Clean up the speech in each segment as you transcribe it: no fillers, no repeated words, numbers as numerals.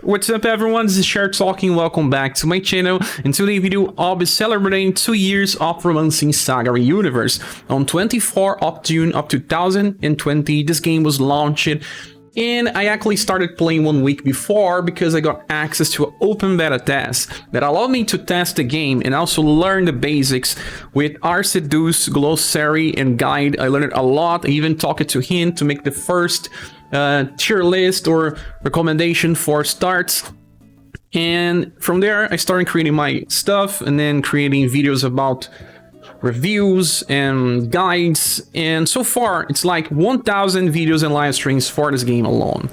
What's up everyone, this is Cher talking, welcome back to my channel. In today's video, I'll be celebrating 2 years of Romancing SaGa UniverSe. On 24th of June of 2020, this game was launched, and I actually started playing 1 week before because I got access to an open beta test that allowed me to test the game and also learn the basics with Arcedu's glossary and guide. I learned a lot. I even talked to him to make the first tier list or recommendation for starts, and from there I started creating my stuff and then creating videos about reviews and guides, and so far it's like 1,000 videos and live streams for this game alone.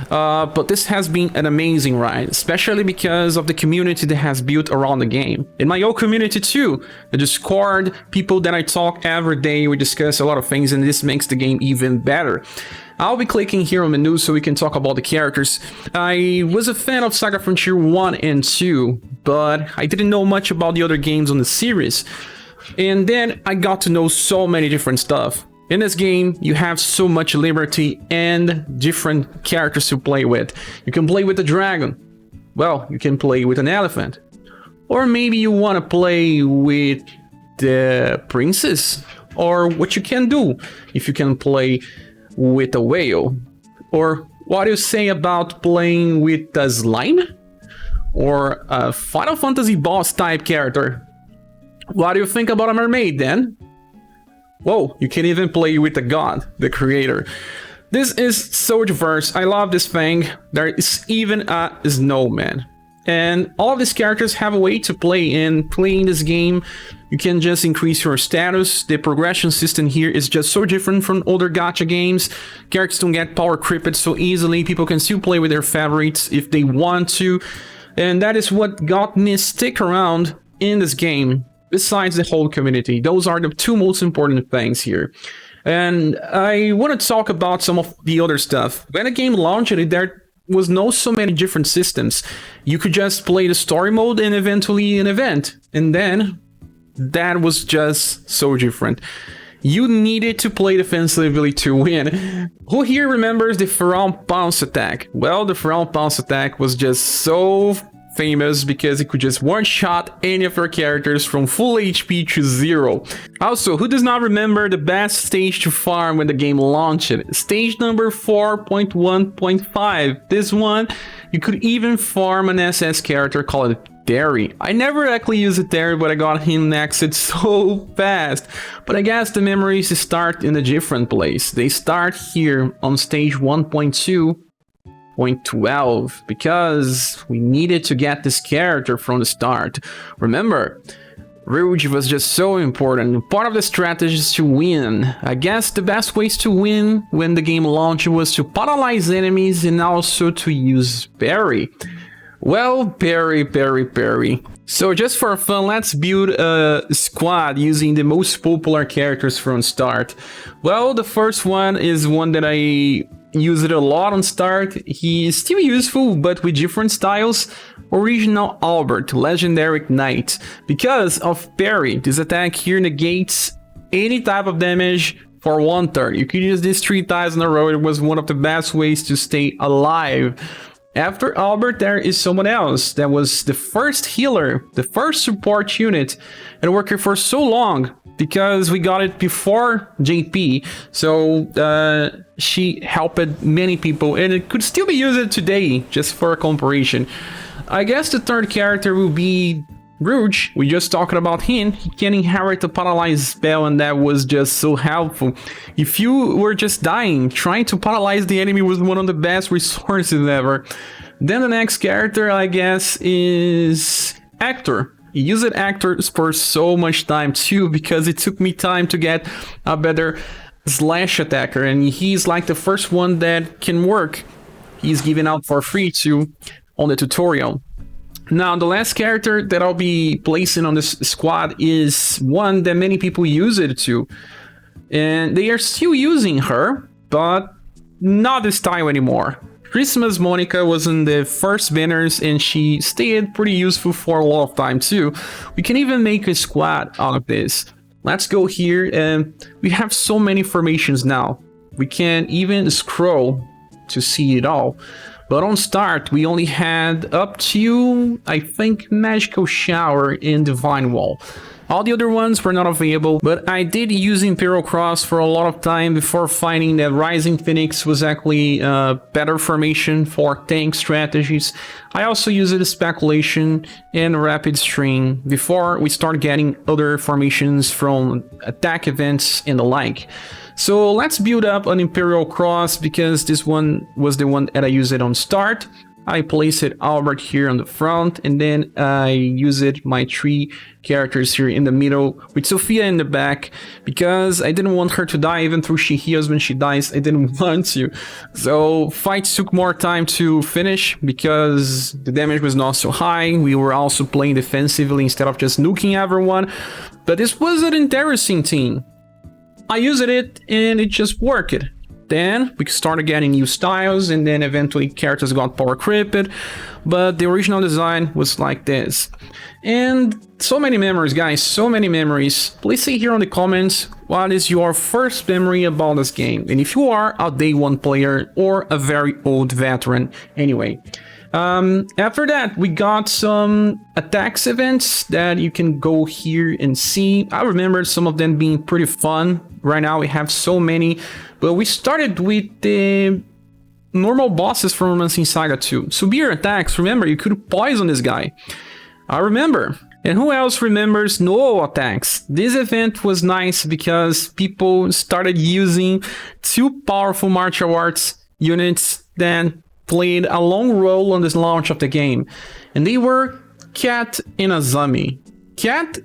But this has been an amazing ride, especially because of the community that has built around the game. In my own community too, the Discord, people that I talk every day, we discuss a lot of things, and this makes the game even better. I'll be clicking here on menu so we can talk about the characters. I was a fan of Saga Frontier 1 and 2, but I didn't know much about the other games on the series. And then I got to know so many different stuff. In this game, you have so much liberty and different characters to play with. You can play with a dragon. Well, you can play with an elephant. Or maybe you want to play with the princess. Or what you can do if you can play with a whale. Or what do you say about playing with a slime? Or a Final Fantasy boss type character? What do you think about a mermaid then? Whoa, you can even play with the god, the creator. This is so diverse. I love this thing. There is even a snowman. And all of these characters have a way to play, and playing this game, you can just increase your status. The progression system here is just so different from older gacha games. Characters don't get power creeped so easily. People can still play with their favorites if they want to. And that is what got me stick around in this game. Besides the whole community, those are the two most important things here. And I want to talk about some of the other stuff. When the game launched, there was no so many different systems. You could just play the story mode and eventually an event. And then that was just so different. You needed to play defensively to win. Who here remembers the Pharaoh Pounce attack? Well, the Pharaoh Pounce attack was just so famous because it could just one-shot any of your characters from full HP to 0. Also, who does not remember the best stage to farm when the game launched? Stage number 4.1.5. This one, you could even farm an SS character called Derry. I never actually used it there, but I got him maxed so fast. But I guess the memories start in a different place. They start here on stage 1.2.12 because we needed to get this character from the start. Remember, Rouge was just so important. Part of the strategy is to win. I guess the best ways to win when the game launched was to paralyze enemies and also to use Barry. Well, Barry. So just for fun, let's build a squad using the most popular characters from start. Well, the first one is one that I use it a lot on start. He is still useful, but with different styles. Original Albert, Legendary Knight. Because of parry, this attack here negates any type of damage for 1/3. You could use this 3 times in a row. It was one of the best ways to stay alive. After Albert, there is someone else that was the first healer, the first support unit, and worked for so long because we got it before JP. So she helped many people, and it could still be used today, just for a comparison. I guess the third character will be Rouge. We just talked about him. He can inherit a paralyze spell, and that was just so helpful. If you were just dying, trying to paralyze the enemy was one of the best resources ever. Then the next character, I guess, is Actor. I used Actor for so much time too, because it took me time to get a better slash attacker, and he's like the first one that can work. He's given out for free too on the tutorial. Now, the last character that I'll be placing on this squad is one that many people use it to. And they are still using her, but not this style anymore. Christmas Monica was in the first banners, and she stayed pretty useful for a lot of time too. We can even make a squad out of this. Let's go here, and we have so many formations now. We can even scroll to see it all. But on start, we only had up to, I think, Magical Shower and Divine Wall. All the other ones were not available, but I did use Imperial Cross for a lot of time before finding that Rising Phoenix was actually a better formation for tank strategies. I also used it as Speculation and Rapid String before we start getting other formations from attack events and the like. So let's build up an Imperial Cross because this one was the one that I used it on start. I place it Albert here on the front, and then I use it my 3 characters here in the middle with Sophia in the back because I didn't want her to die. Even though she heals when she dies, I didn't want to. So fights took more time to finish because the damage was not so high. We were also playing defensively instead of just nuking everyone. But this was an interesting team. I used it and it just worked. Then we started getting new styles, and then eventually characters got power creeped, but the original design was like this. And so many memories, guys, so many memories. Please say here in the comments what is your first memory about this game, and if you are a day one player or a very old veteran anyway. After that, we got some attacks events that you can go here and see. I remember some of them being pretty fun. Right now we have so many, but we started with the normal bosses from Romancing SaGa 2. ScherBR attacks, remember, you could poison this guy. I remember. And who else remembers no attacks? This event was nice because people started using 2 powerful martial arts units that played a long role on this launch of the game. And they were Cat and Azami. Cat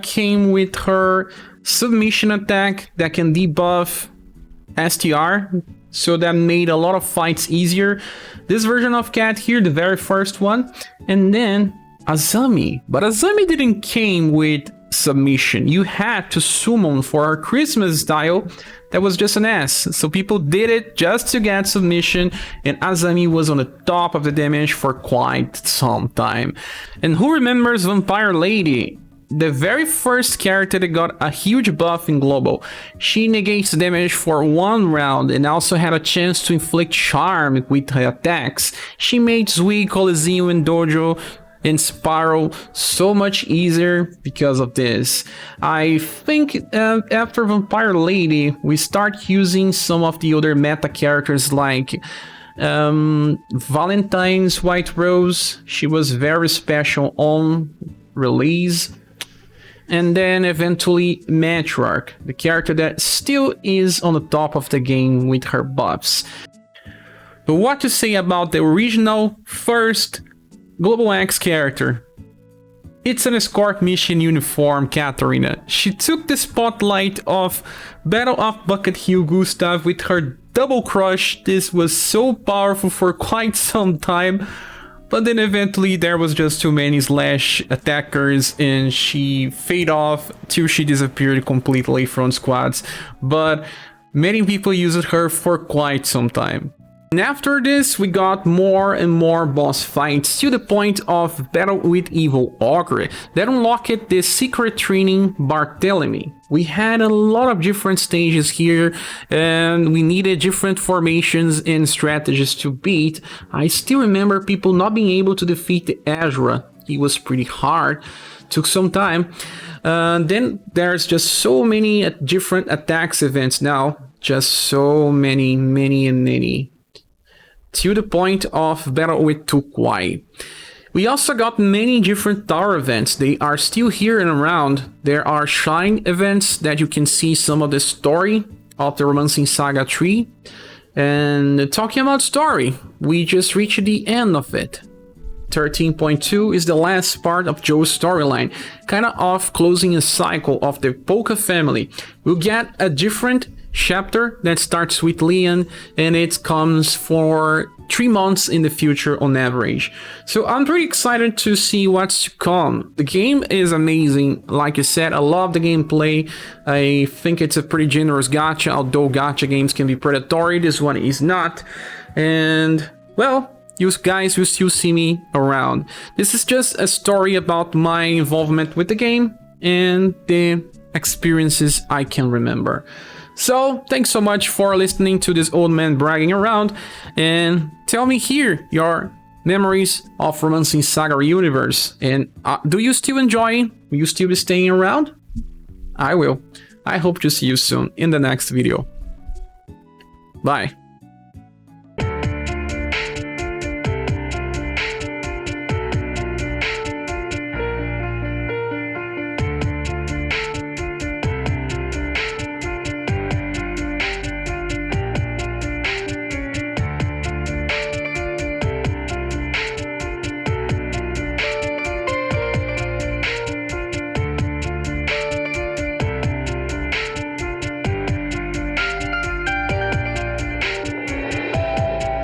came with her submission attack that can debuff STR, so that made a lot of fights easier. This version of Cat here, the very first one, and then Azami. But Azami didn't came with submission. You had to summon for her Christmas style. That was just an S. So people did it just to get submission, and Azami was on the top of the damage for quite some time. And who remembers Vampire Lady? The very first character that got a huge buff in Global. She negates damage for 1 round and also had a chance to inflict charm with her attacks. She made Zui, Coliseum, and Dojo and Spiral so much easier because of this. I think after Vampire Lady, we start using some of the other meta characters like Valentine's White Rose. She was very special on release. And then eventually Matriarch, the character that still is on the top of the game with her buffs. But what to say about the original first Global X character? It's an escort mission uniform, Katarina. She took the spotlight of Battle of Bucket Hill Gustav with her double crush. This was so powerful for quite some time. But then eventually there was just too many slash attackers and she fade off till she disappeared completely from squads. But many people used her for quite some time. And after this we got more and more boss fights to the point of Battle with Evil Ogre that unlocked the secret training Barthélemy. We had a lot of different stages here and we needed different formations and strategies to beat. I still remember people not being able to defeat the Azura. He was pretty hard, took some time. Then there's just so many different attacks events now, just so many. To the point of Battle with Tukwai. We also got many different tower events. They are still here and around. There are Shine events that you can see some of the story of the Romancing SaGa 3. And talking about story, we just reached the end of it. 13.2 is the last part of Joe's storyline, kind of off closing a cycle of the Polka family. We'll get a different chapter that starts with Leon and it comes for 3 months in the future on average. So I'm pretty excited to see what's to come. The game is amazing. Like I said, I love the gameplay. I think it's a pretty generous gacha, although gacha games can be predatory. This one is not. And well, you guys will still see me around. This is just a story about my involvement with the game and the experiences I can remember. So, thanks so much for listening to this old man bragging around, and tell me here your memories of Romancing SaGa Universe. And do you still enjoy? Will you still be staying around? I will. I hope to see you soon in the next video. Bye.